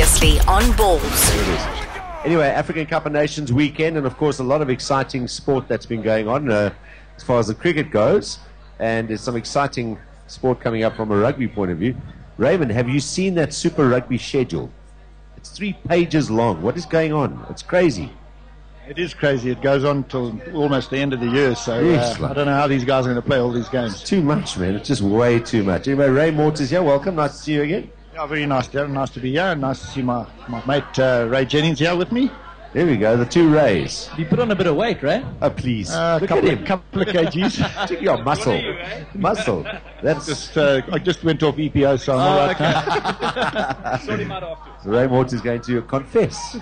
Previously on Balls. Anyway, African Cup of Nations weekend, and of course a lot of exciting sport that's been going on as far as the cricket goes, and there's some exciting sport coming up from a rugby point of view. Raymond, have you seen that Super Rugby schedule? It's 3 pages long. What is going on? It's crazy. It is crazy. It goes on till almost the end of the year, so Yes, I don't know how these guys are going to play all these games. Too much, man. It's just way too much. Anyway, Ray Mordt is here. Welcome. Nice to see you again. Yeah, very nice, Darren. Nice to be here. Nice to see my mate Ray Jennings here with me. There we go, the 2 Rays. You put on a bit of weight, Ray? Oh, please. Look at him. Couple of kgs. Check your muscle. Muscle. That's Just, I just went off EPO, so I'm all right. Okay. Sort him out afterwards. Ray Mordt is going to confess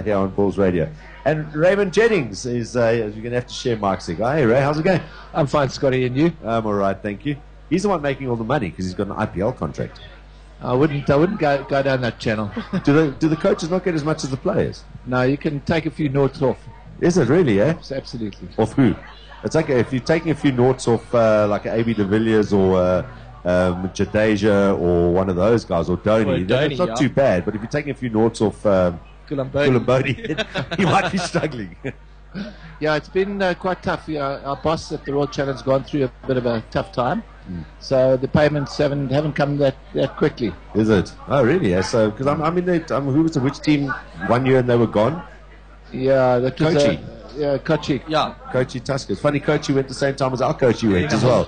here on Balls Radio. And Raymond Jennings is, you're going to have to share Mike's thing. Hey, Ray, how's it going? I'm fine, Scotty, and you? I'm all right, thank you. He's the one making all the money because he's got an IPL contract. I wouldn't go down that channel. Do the coaches not get as much as the players? No, you can take a few noughts off. Is it really, eh? Absolutely. Off who? It's like if you're taking a few noughts off like A.B. de Villiers or Jadeja or one of those guys, or Dhoni, it's not too bad. But if you're taking a few noughts off Kulamboni, you might be struggling. Yeah, it's been quite tough. Our boss at the Royal Challenge has gone through a bit of a tough time. So the payments haven't come that quickly. Is it? Oh, really? Yeah. So, because I'm in who was which team 1 year and they were gone? Yeah, that was Kochi. Kochi. Yeah. Kochi Tusker. It's funny, Kochi went the same time as our Kochi went as well.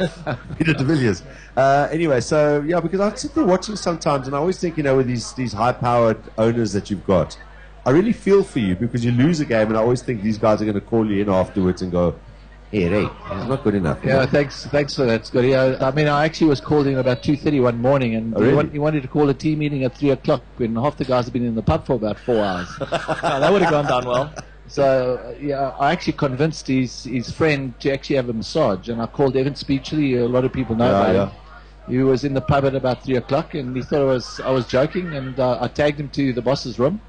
Peter de Villiers. Anyway, so, yeah, because I sit there watching sometimes and I always think, with these high-powered owners that you've got, I really feel for you because you lose a game and I always think these guys are going to call you in afterwards and go, hey, Ray, it's not good enough. Yeah, thanks for that, Scotty. I actually was called in about 2:30 one morning, and he wanted to call a team meeting at 3 o'clock when half the guys have been in the pub for about 4 hours. That would have gone down well. So, I actually convinced his friend to actually have a massage, and I called Evan Speechley. A lot of people know about him. He was in the pub at about 3 o'clock, and he thought I was joking, and I tagged him to the boss's room.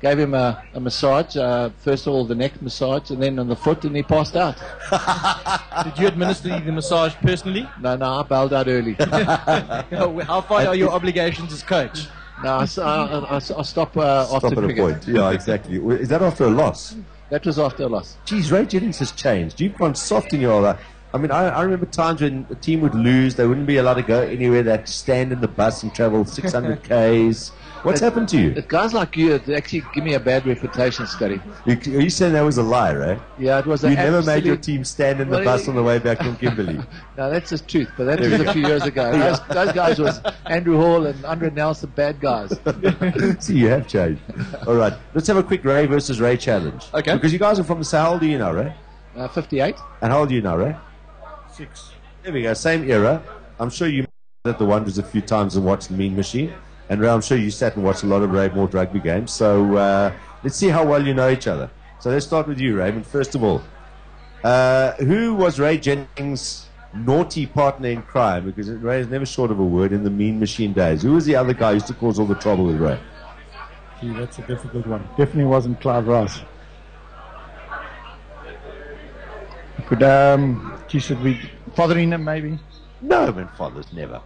Gave him a massage, first of all the neck massage and then on the foot, and he passed out. Did you administer the massage personally? No, I bailed out early. How far are your obligations as coach? No, I stop after Stop at a cricket. point. Yeah, exactly. Is that after a loss? That was after a loss. Geez, Ray Jennings has changed. You've gone soft in your life. I mean, I remember times when a team would lose, they wouldn't be allowed to go anywhere. They'd stand in the bus and travel 600 Ks. What's happened to you? Guys like you actually give me a bad reputation, Scotty. Are you saying that was a lie, right? Yeah, it was. You never made your team stand in the bus on the way back from Kimberley. No, that's the truth, but that was a few years ago. Those guys was Andrew Hall and Andre Nelson, bad guys. See, you have changed. All right, let's have a quick Ray versus Ray challenge. Okay. Because you guys are from the South. How old are you now, Ray? 58. And how old are you now, Ray? 6. There we go, same era. I'm sure you at the Wonders a few times and watched the Mean Machine. And Ray, I'm sure you sat and watched a lot of Ray Mordt rugby games. So let's see how well you know each other. So let's start with you, Raymond. First of all, who was Ray Jennings' naughty partner in crime? Because Ray is never short of a word in the Mean Machine days. Who was the other guy who used to cause all the trouble with Ray? Gee, that's a difficult one. Definitely wasn't Clive Rice. Could, should we fathering him maybe? No, man, fathers never.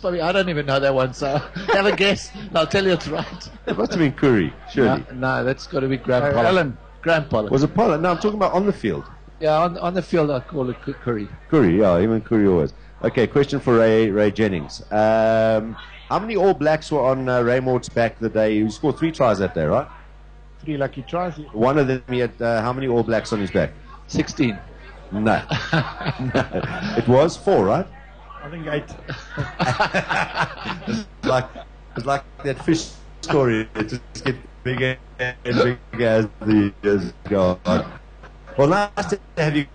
I don't even know that one, so have a guess. I'll tell you it's right. It must have been Curry, surely. No, that's got to be Graham Pollard. Alan. Graham Pollard. Was it Pollard? No, I'm talking about on the field. Yeah, on the field I call it Curry. Curry, yeah, even Curry always. Okay, question for Ray Jennings. How many All Blacks were on Ray Mordt's back the day? He scored 3 tries that day, right? 3 lucky tries. One of them, he had how many All Blacks on his back? 16. No. No. It was 4, right? I think 8. It's like that fish story. It just gets bigger and bigger as the years go on. Well, nice to have you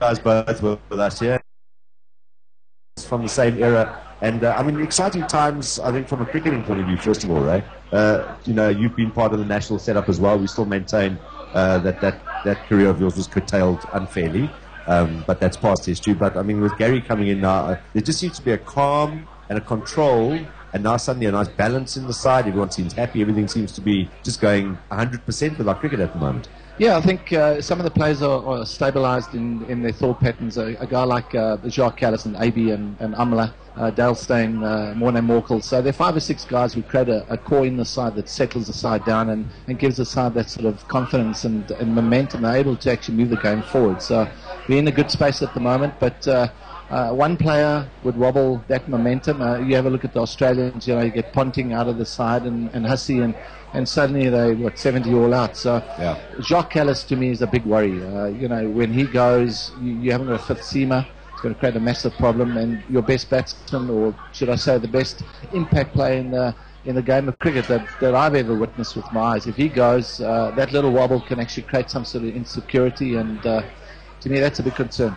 guys both with us here. It's from the same era. And, exciting times, I think, from a cricketing point of view, first of all, Ray. You've been part of the national setup as well. We still maintain that career of yours was curtailed unfairly. But that's past history. But, with Gary coming in now, there just seems to be a calm and a control, and now suddenly a nice balance in the side. Everyone seems happy. Everything seems to be just going 100% with our cricket at the moment. Yeah, I think some of the players are stabilised in their thought patterns. A guy like Jacques Callis and AB and Amla, Dale Steyn, Morne Morkel. So there are 5 or 6 guys who create a core in the side that settles the side down and gives the side that sort of confidence and momentum. They're able to actually move the game forward. So we're in a good space at the moment, but one player would wobble that momentum. You have a look at the Australians, you get Ponting out of the side and Hussey and suddenly they 70 all out. So yeah. Jacques Callis to me is a big worry. When he goes, you haven't got a fifth seamer. It's going to create a massive problem, and your best batsman, or should I say the best impact player in the game of cricket that I've ever witnessed with my eyes, if he goes, that little wobble can actually create some sort of insecurity, and to me that's a big concern.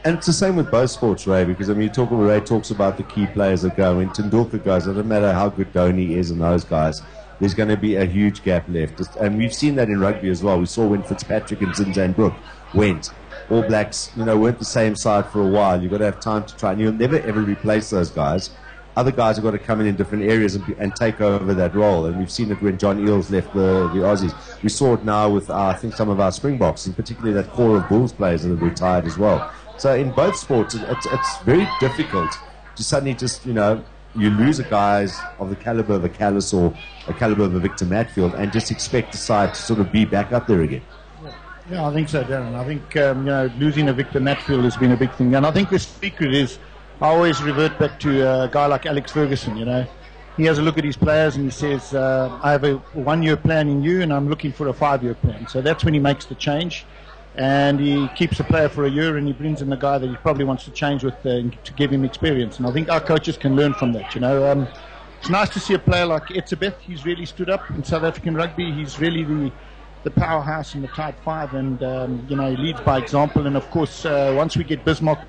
And it's the same with both sports, Ray, because Ray talks about the key players that go. When Tendulkar goes, it doesn't matter how good Dhoni is and those guys, there's going to be a huge gap left. And we've seen that in rugby as well. We saw when Fitzpatrick and Zinzan Brook went. All Blacks, weren't the same side for a while. You've got to have time to try, and you'll never ever replace those guys. Other guys have got to come in different areas and take over that role. And we've seen it when John Eales left the Aussies. We saw it now with, I think, some of our Springboks, and particularly that core of Bulls players that have retired as well. So in both sports, it's very difficult to suddenly just, you lose a guys of the caliber of a Callis or a caliber of a Victor Matfield and just expect the side to sort of be back up there again. Yeah, I think so, Darren. I think losing a Victor Matfield has been a big thing, and I think the secret is I always revert back to a guy like Alex Ferguson. He has a look at his players and he says, "I have a 1-year plan in you, and I'm looking for a 5-year plan." So that's when he makes the change, and he keeps a player for a year, and he brings in the guy that he probably wants to change with to give him experience. And I think our coaches can learn from that. It's nice to see a player like Etzebeth. He's really stood up in South African rugby. He's really the powerhouse in the Type 5, and he leads by example. And of course, once we get Bismarck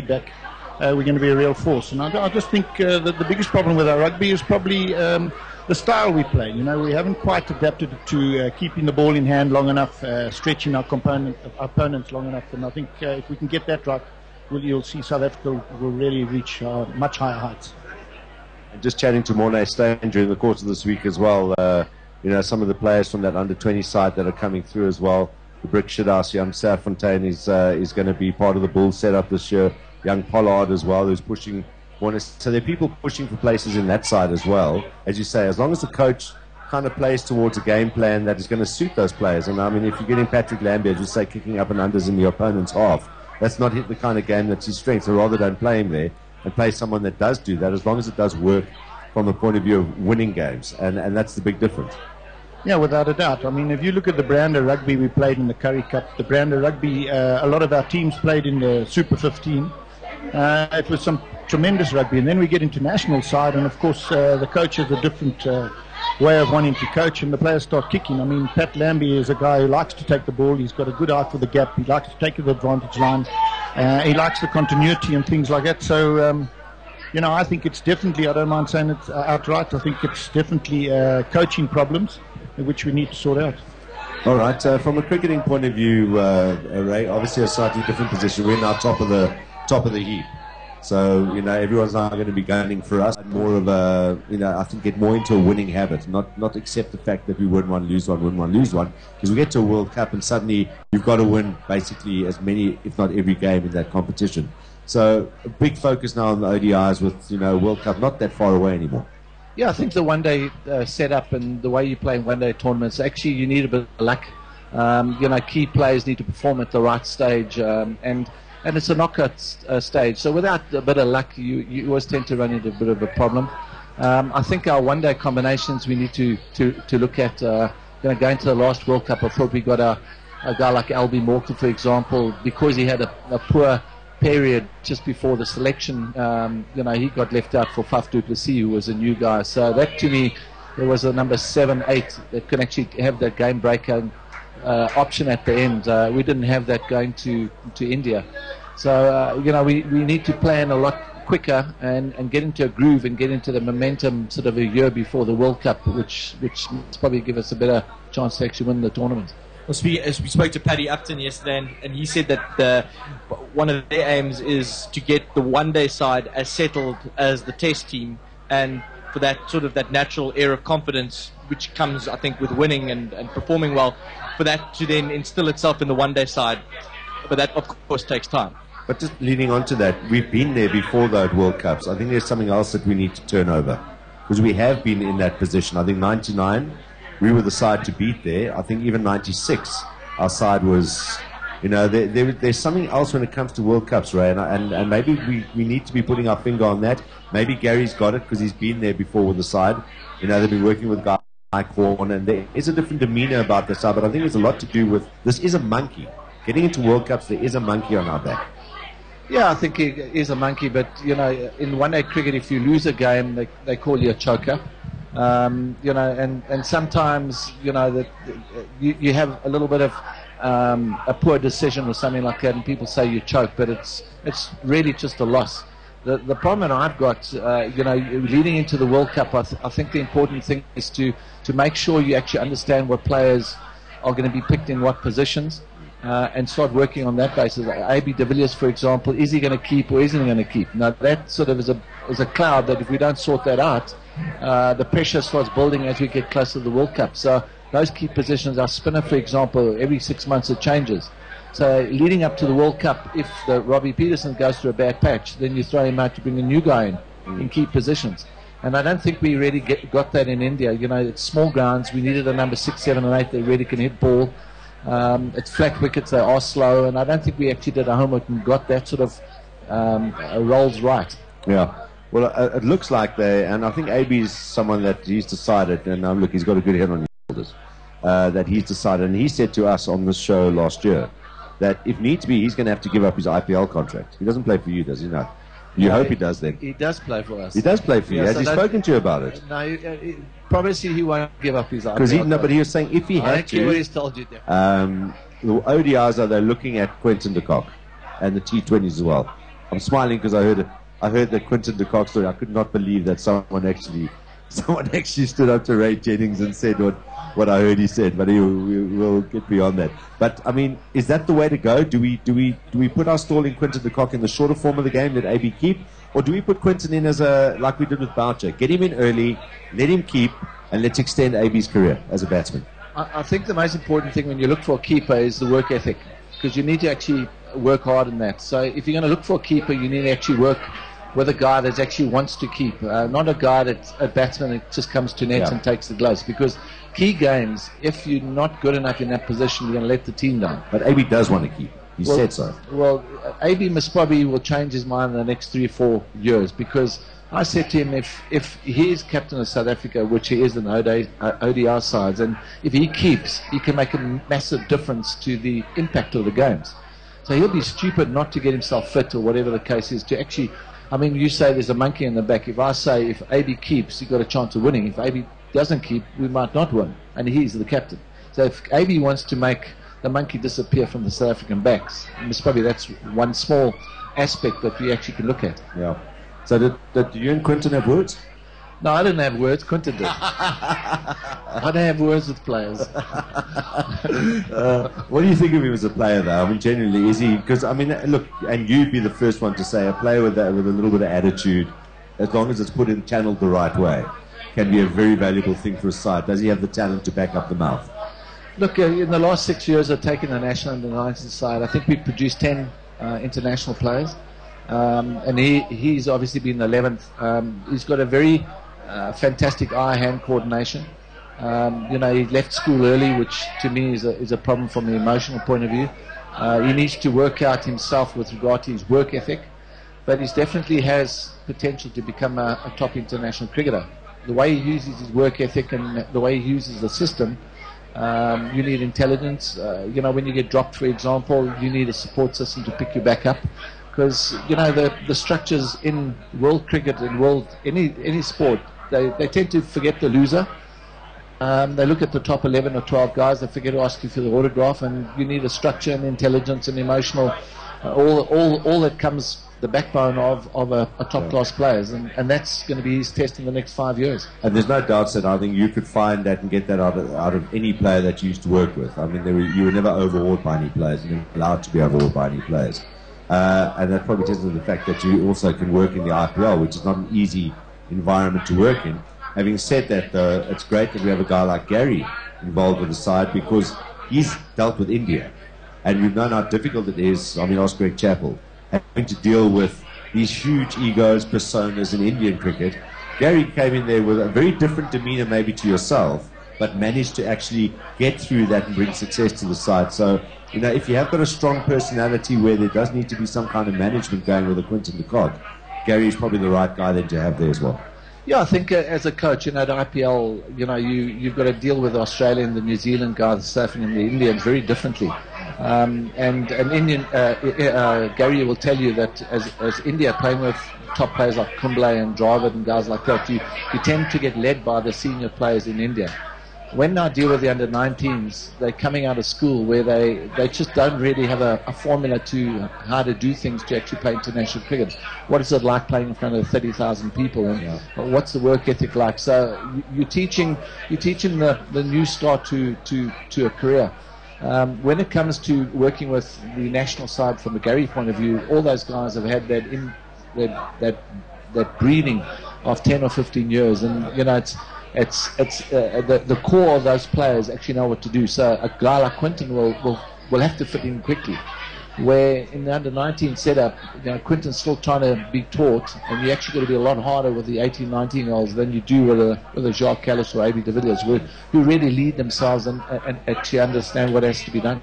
back, we're going to be a real force. And I just think that the biggest problem with our rugby is probably the style we play. We haven't quite adapted to keeping the ball in hand long enough, stretching our opponents long enough. And I think if we can get that right, you'll see South Africa will really reach much higher heights. And just chatting to Morne Steyn during the course of this week as well, some of the players from that under-20 side that are coming through as well. The Brick Shithouse, young Serfontaine is going to be part of the Bulls setup this year. Young Pollard as well, who's pushing. So there are people pushing for places in that side as well. As you say, as long as the coach kind of plays towards a game plan that is going to suit those players. And I mean, if you're getting Patrick Lambie, as you say, kicking up and unders in the opponent's half, that's not the kind of game that's his strength. So rather don't play him there and play someone that does do that, as long as it does work from the point of view of winning games. And that's the big difference. Yeah, without a doubt. I mean, if you look at the brand of rugby we played in the Currie Cup, the brand of rugby, a lot of our teams played in the Super 15. It was some tremendous rugby. And then we get into national side, and of course the coach has a different way of wanting to coach, and the players start kicking. I mean, Pat Lambie is a guy who likes to take the ball. He's got a good eye for the gap. He likes to take the advantage line. He likes the continuity and things like that. So, I think it's definitely, I don't mind saying it outright, I think it's definitely coaching problems which we need to sort out. All right. From a cricketing point of view, Ray, obviously a slightly different position. We're now top of the heap. So, everyone's now going to be gunning for us. More of a, I think get more into a winning habit, not accept the fact that we win one, lose one. Because we get to a World Cup and suddenly you've got to win basically as many, if not every game in that competition. So, a big focus now on the ODIs with, World Cup not that far away anymore. Yeah, I think the one-day setup and the way you play in one-day tournaments, actually you need a bit of luck. Key players need to perform at the right stage, and it's a knockout stage. So without a bit of luck, you always tend to run into a bit of a problem. I think our one-day combinations we need to look at. Going to the last World Cup, I thought we got a guy like Albie Morton, for example, because he had a poor period just before the selection. He got left out for Faf du Plessis, who was a new guy. So that to me, there was a number 7, 8 that could actually have that game breaker option at the end. We didn't have that going to India. So we need to plan a lot quicker and get into a groove and get into the momentum sort of a year before the World Cup, which must probably give us a better chance to actually win the tournament. We spoke to Paddy Upton yesterday, and he said that one of their aims is to get the one-day side as settled as the test team, and for that sort of that natural air of confidence which comes, I think, with winning and performing well, for that to then instill itself in the one-day side. But that, of course, takes time. But just leading on to that, we've been there before those World Cups. I think there's something else that we need to turn over, because we have been in that position. I think 99, we were the side to beat there. I think even 96, our side was, there's something else when it comes to World Cups, Ray, and maybe we need to be putting our finger on that. Maybe Gary's got it because he's been there before with the side. They've been working with guys like Horn, and there is a different demeanor about the side, but I think it's a lot to do with, this is a monkey. Getting into World Cups, there is a monkey on our back. Yeah, I think he is a monkey, but, in one-day cricket, if you lose a game, they call you a choker. And sometimes, that you have a little bit of a poor decision or something like that, and people say you choke, but it's really just a loss. The problem that I've got, leading into the World Cup, I think the important thing is to make sure you actually understand what players are going to be picked in what positions, and start working on that basis. A.B. de Villiers, for example, is he going to keep or isn't he going to keep? Now, that sort of is a cloud that if we don't sort that out, the pressure starts building as we get closer to the World Cup. So those key positions, our spinner, for example, every 6 months it changes. So leading up to the World Cup, if Robbie Peterson goes through a bad patch, then you throw him out to bring a new guy in key positions. And I don't think we really got that in India. It's small grounds. We needed a number 6, 7, and 8 that really can hit ball. It's flat wickets, they are slow, and I don't think we actually did our homework and got that sort of roles right. Yeah. Well, it looks like and I think AB is someone that he's decided, and look, he's got a good head on his shoulders, that he's decided, and he said to us on this show last year that if needs be, he's going to have to give up his IPL contract. He doesn't play for you, does he? No. You hope he does then. He does play for us. He does play for you. Has he spoken to you about it? No, promise he won't give up his IPL contract. But he was saying if he had to. I don't care what he's told you. The ODIs they're looking at Quinton de Kock and the T20s as well. I'm smiling because I heard the Quinton de Kock story. I could not believe that someone actually stood up to Ray Jennings and said what I heard he said, but we'll get beyond that. But I mean, is that the way to go? Do we put our stall in Quinton de Kock in the shorter form of the game, let AB keep, or do we put Quinton in as like we did with Boucher, get him in early, let him keep, and let's extend AB's career as a batsman? I think the most important thing when you look for a keeper is the work ethic, because you need to actually work hard in that. So if you're going to look for a keeper, you need to actually work with a guy that actually wants to keep, not a guy that's a batsman that just comes to net and takes the gloves. Because key games, if you're not good enough in that position, you're going to let the team down. But AB does want to keep. He said so. Well, AB will change his mind in the next 3 or 4 years, because I said to him, if he is captain of South Africa, which he is in the ODI sides, and if he keeps, he can make a massive difference to the impact of the games. So he'll be stupid not to get himself fit or whatever the case is to actually. I mean, you say there's a monkey in the back. If I say if AB keeps, you've got a chance of winning. If AB doesn't keep, we might not win. And he's the captain. So if AB wants to make the monkey disappear from the South African backs, that's one small aspect that we actually can look at. Yeah. So did you and Quinton have words? No, I didn't have words. Quinton did. I don't have words with players. What do you think of him as a player, though? I mean, generally, is he? Because I mean, look, and you'd be the first one to say a player with a little bit of attitude, as long as it's put in channeled the right way, can be a very valuable thing for a side. Does he have the talent to back up the mouth? Look, in the last 6 years, I've taken the national under 19 side. I think we've produced 10 international players, and he's obviously been the 11th. He's got a very fantastic eye-hand coordination. He left school early, which to me is a problem from the emotional point of view. He needs to work out himself with regard to his work ethic, but he definitely has potential to become a top international cricketer. The way he uses his work ethic and the way he uses the system, you need intelligence. When you get dropped, for example, you need a support system to pick you back up. Because the structures in world cricket and any sport, they tend to forget the loser. They look at the top 11 or 12 guys, they forget to ask you for the autograph, and you need a structure and intelligence and emotional, all that comes the backbone of a top class players, and that's going to be his test in the next 5 years. And there's no doubt that I think you could find that and get that out of any player that you used to work with. I mean, you were never overawed by any players, you were allowed to be overawed by any players. And that probably tells you the fact that you also can work in the IPL, which is not an easy environment to work in. Having said that, though, it's great that we have a guy like Gary involved with the side because he's dealt with India. And we've known how difficult it is. I mean, ask Greg Chappell, having to deal with these huge egos, personas in Indian cricket. Gary came in there with a very different demeanor maybe to yourself, but managed to actually get through that and bring success to the side. So, you know, if you have got a strong personality where there does need to be some kind of management going with a Quinton de Kock, Gary is probably the right guy then to have there as well. Yeah, I think as a coach, you know, at IPL, you know, you've got to deal with the Australian, the New Zealand guys, the South African, and the Indians very differently. And an Indian, Gary will tell you that as India playing with top players like Kumble and Dravid and guys like that, you tend to get led by the senior players in India. When I deal with the under-19s, they're coming out of school where they just don't really have a formula to how to do things to actually play international cricket. What is it like playing in front of 30,000 people, and what's the work ethic like? So you're teaching the new start to a career. When it comes to working with the national side from a Gary point of view, all those guys have had that breeding of 10 or 15 years, and you know the core of those players actually know what to do. So a guy like Quinton will have to fit in quickly. Where in the under-19 setup, you know, Quinton's still trying to be taught, and you actually got to be a lot harder with the 18, 19-year-olds than you do with a Jacques Callis or A.B. de Villiers, who really lead themselves and actually understand what has to be done.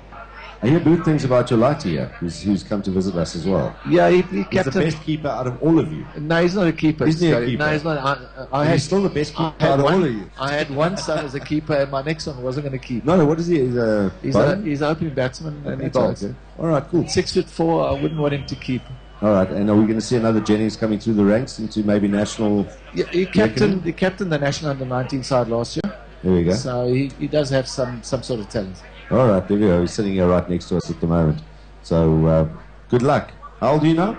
I hear good things about your lighty here, who's come to visit us as well. Yeah, he's the best keeper out of all of you. No, he's not a keeper. He's not a keeper. No, he's not. He's still the best keeper out of all of you. I had one son as a keeper, and my next one wasn't going to keep. No, what is he? He's an opening batsman, and he bowls. Okay. All right, cool. 6'4", I wouldn't want him to keep. All right, and are we going to see another Jennings coming through the ranks into maybe national? Yeah, he captained the national under-19 side last year. There we go. So he does have some sort of talent. All right, there we go. He's sitting here right next to us at the moment. So, good luck. How old are you now?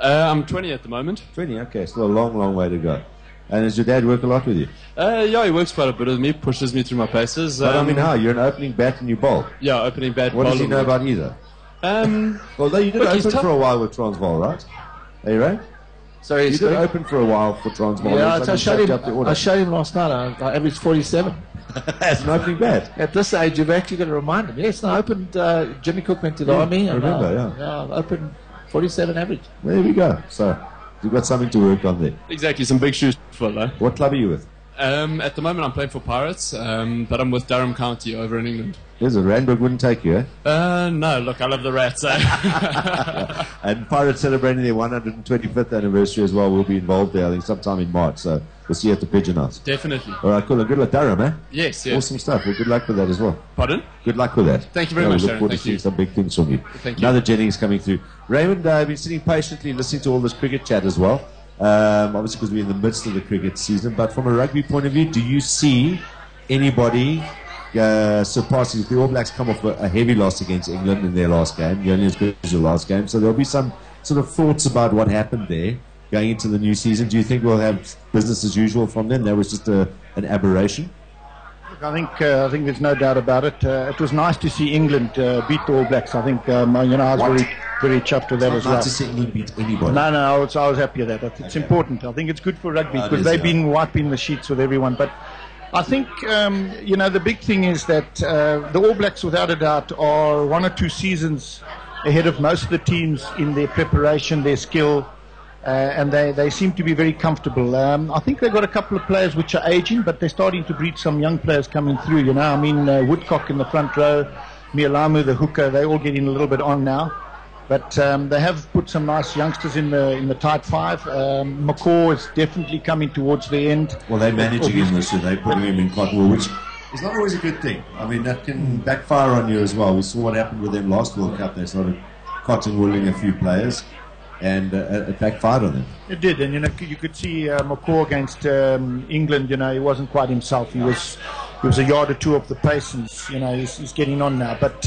I'm 20 at the moment. 20, okay. Still a long, long way to go. And does your dad work a lot with you? Yeah, he works quite a bit with me, pushes me through my paces. But I mean, how? You're an opening bat and you bowl? Yeah, opening bat. What does he know about either? Although you did open for a while with Transvaal, right? Are you right? Sorry, you did open for a while for Transvaal. Yeah, I showed him last night. I averaged 47. As an opening bat. At this age, you've actually got to remind him. Yes, I opened. Jimmy Cook went to the army. I remember, yeah, I opened 47 average. There we go. So you've got something to work on there. Exactly, some big shoes to fill, though. What club are you with? At the moment, I'm playing for Pirates, but I'm with Durham County over in England. Yes, Randburg wouldn't take you, eh? No, look, I love the Rats. And Pirates celebrating their 125th anniversary as well. We'll be involved there, I think, sometime in March. So we'll see you at the Pigeon House. Definitely. All right, cool. And good luck, Durham, eh? Yes. Awesome stuff. Well, good luck with that as well. Pardon? Good luck with that. Thank you very much, we look Darren. forward to Thank seeing you. some big things from you. Thank you. Another Jennings coming through. Raymond, I've been sitting patiently listening to all this cricket chat as well. Obviously because we're in the midst of the cricket season. But from a rugby point of view, do you see anybody surpassing? The All Blacks come off a heavy loss against England in their last game. You're only as good as your last game. So there'll be some sort of thoughts about what happened there going into the new season. Do you think we'll have business as usual from them? That was just an aberration? Look, I think there's no doubt about it. It was nice to see England beat the All Blacks. I think I was very chuffed with that as well. Not to see England beat anybody. No, I was happy with that. It's important. I think it's good for rugby because they've been wiping the sheets with everyone. But I think the big thing is that the All Blacks, without a doubt, are 1 or 2 seasons ahead of most of the teams in their preparation, their skill. And they seem to be very comfortable. I think they've got a couple of players which are aging, but they're starting to breed some young players coming through. Woodcock in the front row, Mialamu, the hooker, they're all getting a little bit on now. But they have put some nice youngsters in the tight 5. McCaw is definitely coming towards the end. Well, they're managing him this year. They're putting him in quite well, which is not always a good thing. I mean, that can backfire on you as well. We saw what happened with them last World Cup. They started cotton-wooling a few players. And it backfired on them. It did, and you could see McCaw against England. He wasn't quite himself. He was a yard or two off the pace, and he's getting on now. But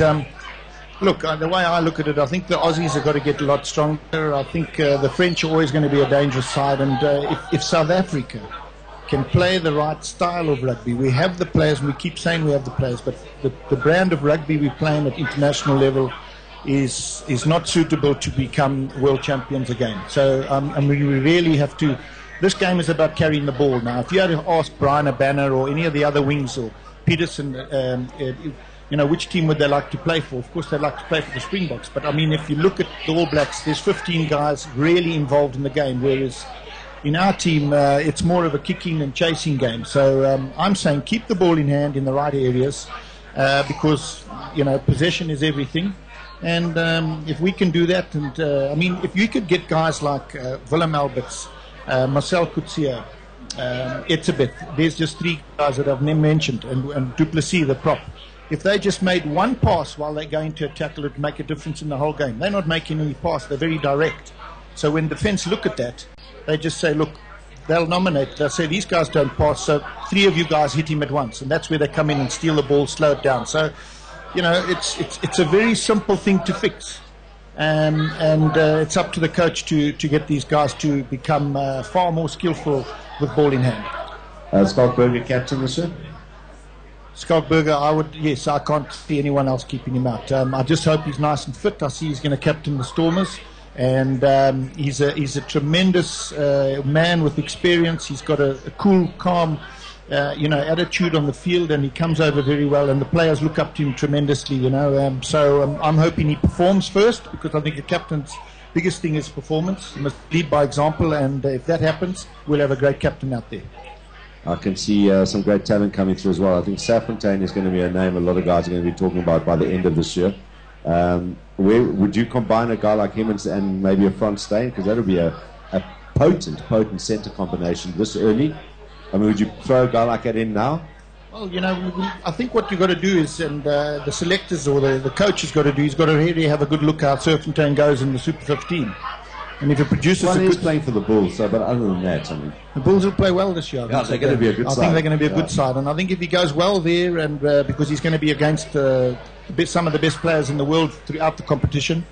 look, the way I look at it, I think the Aussies have got to get a lot stronger. I think the French are always going to be a dangerous side, and if South Africa can play the right style of rugby, we have the players, and we keep saying we have the players, but the brand of rugby we're playing at international level is not suitable to become world champions again. So we really have to This game is about carrying the ball. Now, if you had to ask Brian Banner or any of the other wings or Peterson, which team would they like to play for? Of course, they'd like to play for the Springboks. But, I mean, if you look at the All Blacks, there's 15 guys really involved in the game, whereas in our team, it's more of a kicking and chasing game. So I'm saying keep the ball in hand in the right areas because, possession is everything. And if we can do that, and if you could get guys like Willem Alberts, Marcel Coetzee, Etzebeth, there's just 3 guys that I've never mentioned, and Duplessis, the prop. If they just made one pass while they go into a tackle, it would make a difference in the whole game. They're not making any pass, they're very direct. So when defense look at that, they just say, look, they'll nominate, they'll say, these guys don't pass, so 3 of you guys hit him at once. And that's where they come in and steal the ball, slow it down. So, it's a very simple thing to fix. And it's up to the coach to get these guys to become far more skillful with ball in hand. Skalkberger captain this year? Skalkberger, I can't see anyone else keeping him out. I just hope he's nice and fit. I see he's going to captain the Stormers. And he's a tremendous man with experience. He's got a cool, calm attitude on the field, and he comes over very well, and the players look up to him tremendously, so I'm hoping he performs first, because I think the captain's biggest thing is performance. He must lead by example, and if that happens, we'll have a great captain out there. I can see some great talent coming through as well. I think Safontaine is going to be a name a lot of guys are going to be talking about by the end of this year. Where would you combine a guy like him and maybe a front Steyn, because that would be a potent centre combination this early? I mean, would you throw a guy like that in now? Well, I think what you've got to do is, and the selectors or the coach has got to do, he's got to really have a good look how Serfontein goes in the Super 15. And if it produces he's playing for the Bulls, but other than that, the Bulls will play well this year. They're going to be a good side. I think they're going to be a good side, and I think if he goes well there, and because he's going to be against some of the best players in the world throughout the competition,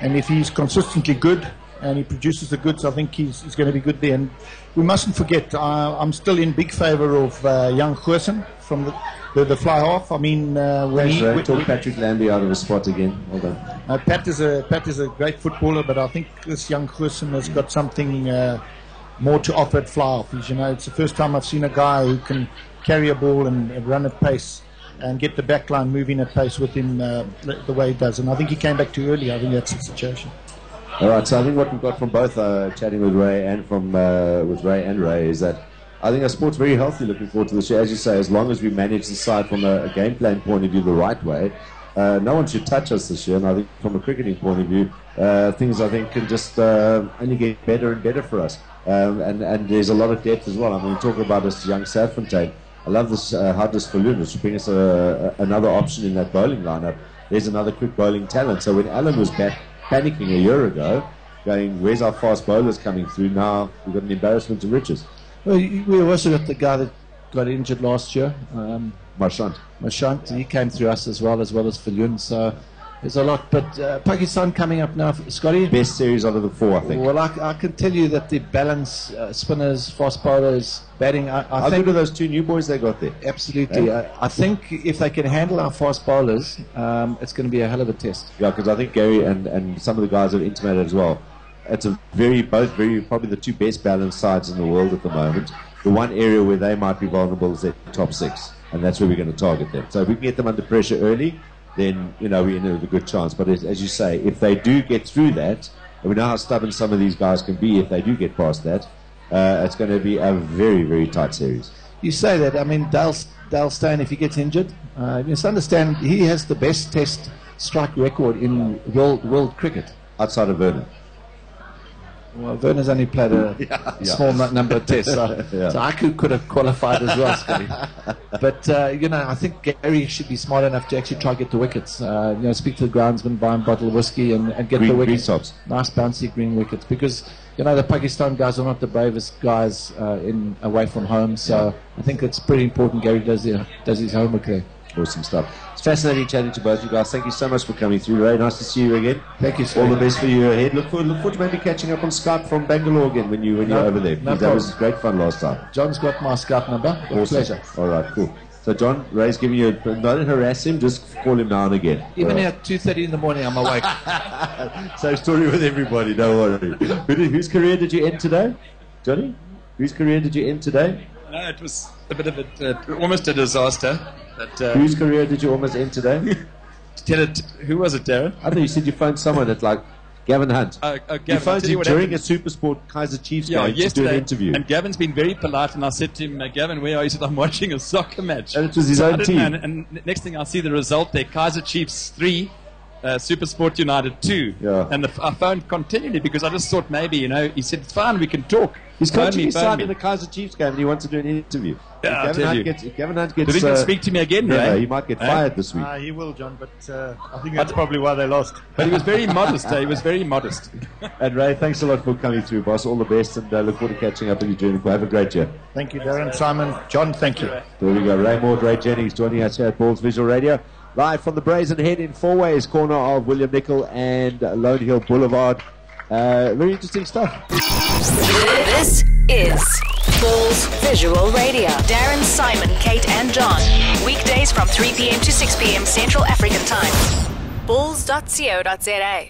and if he's consistently good and he produces the goods, I think he's going to be good there. And we mustn't forget, I'm still in big favour of young Goosen from the fly half. I mean, when took Patrick Lambie out of his spot again. Well done. Pat is a great footballer, but I think this young Goosen has got something more to offer at fly half. It's the first time I've seen a guy who can carry a ball and run at pace and get the back line moving at pace with him the way he does. And I think he came back too early. I think that's the situation. All right, so I think what we've got from both chatting with Ray and with Ray and Ray is that I think our sport's very healthy looking forward to this year. As you say, as long as we manage the side from a game plan point of view the right way, no one should touch us this year. And I think from a cricketing point of view, things I think can just only get better and better for us. And there's a lot of depth as well. I mean, we talk about this young Safontaine. I love this Hardness Falloon, which brings us another option in that bowling lineup. There's another quick bowling talent. So when Alan was back panicking a year ago, going, where's our fast bowlers coming through? Now we've got an embarrassment of riches. Well, we also got the guy that got injured last year, Marchant. He came through us as well as Falloon. So there's a lot. But Pakistan coming up now, Scotty. Best series out of the 4, I think. Well, I can tell you that the balance, spinners, fast bowlers, batting. How good are those 2 new boys they got there? Absolutely. I think if they can handle our fast bowlers, it's going to be a hell of a test. Yeah, because I think Gary and some of the guys have intimated as well. It's both probably the 2 best balanced sides in the world at the moment. The one area where they might be vulnerable is their top 6, and that's where we're going to target them. So if we can get them under pressure early, then we're in a good chance. But as you say, if they do get through that, and we know how stubborn some of these guys can be, if they do get past that, it's going to be a very, very tight series. You say that. I mean, Dale Steyn, if he gets injured, you must understand he has the best test strike record in world cricket. Outside of Vernon. Well, Verner's only played a small number of tests, so I could have qualified as well, Scotty. But, I think Gary should be smart enough to actually try to get the wickets. Speak to the groundsman, buy him a bottle of whiskey and get the wickets. Nice bouncy green wickets. Because, the Pakistan guys are not the bravest guys away from home. So I think it's pretty important Gary does his homework there. Awesome stuff. It's fascinating chatting to both you guys. Thank you so much for coming through, Ray. Nice to see you again. Thank you, sir. All the best for you ahead. Look forward to maybe catching up on Skype from Bangalore again when you're over there. That was great fun last time. John's got my Skype number. Awesome. Pleasure. All right, cool. So, John, Ray's giving you don't harass him, just call him now and again. Even at 2:30 in the morning, I'm awake. Same story with everybody, don't worry. Whose career did you end today, Johnny? Whose career did you end today? No, it was a bit of almost a disaster. But, Whose career did you almost end today? Who was it, Darren? I thought you said you phoned someone at like Gavin Hunt. Gavin, you phoned him during happened. a Supersport Kaiser Chiefs game to do an yesterday, interview. and Gavin's been very polite, and I said to him, Gavin, where are you? He said, I'm watching a soccer match. And it was his I own didn't team. know, and next thing I see the result there, Kaiser Chiefs 3, Supersport United 2. Yeah. And I phoned continually because I just thought maybe, he said, it's fine, we can talk. He's Phone coaching me, his phone side me. in the Kaiser Chiefs game and he wants to do an interview. Yeah, if Gavin Hunt gets Do you think he'll speak to me again, no, Ray? he might get fired this week. He will, John, but I think that's probably why they lost. But he was very modest, He was very modest. And Ray, thanks a lot for coming through, boss. All the best, and look forward to catching up with you during the Have a great year. Thank you, Darren, Simon, John, thank you. There we go. Ray Mordt, Ray Jennings joining us here at Balls Visual Radio. Live from the Brazen Head in Fourways, corner of William Nicol and Lone Hill Boulevard. Very interesting stuff. This is Balls Visual Radio. Darren, Simon, Kate, and John. Weekdays from 3 p.m. to 6 p.m. Central African Time. Balls.co.za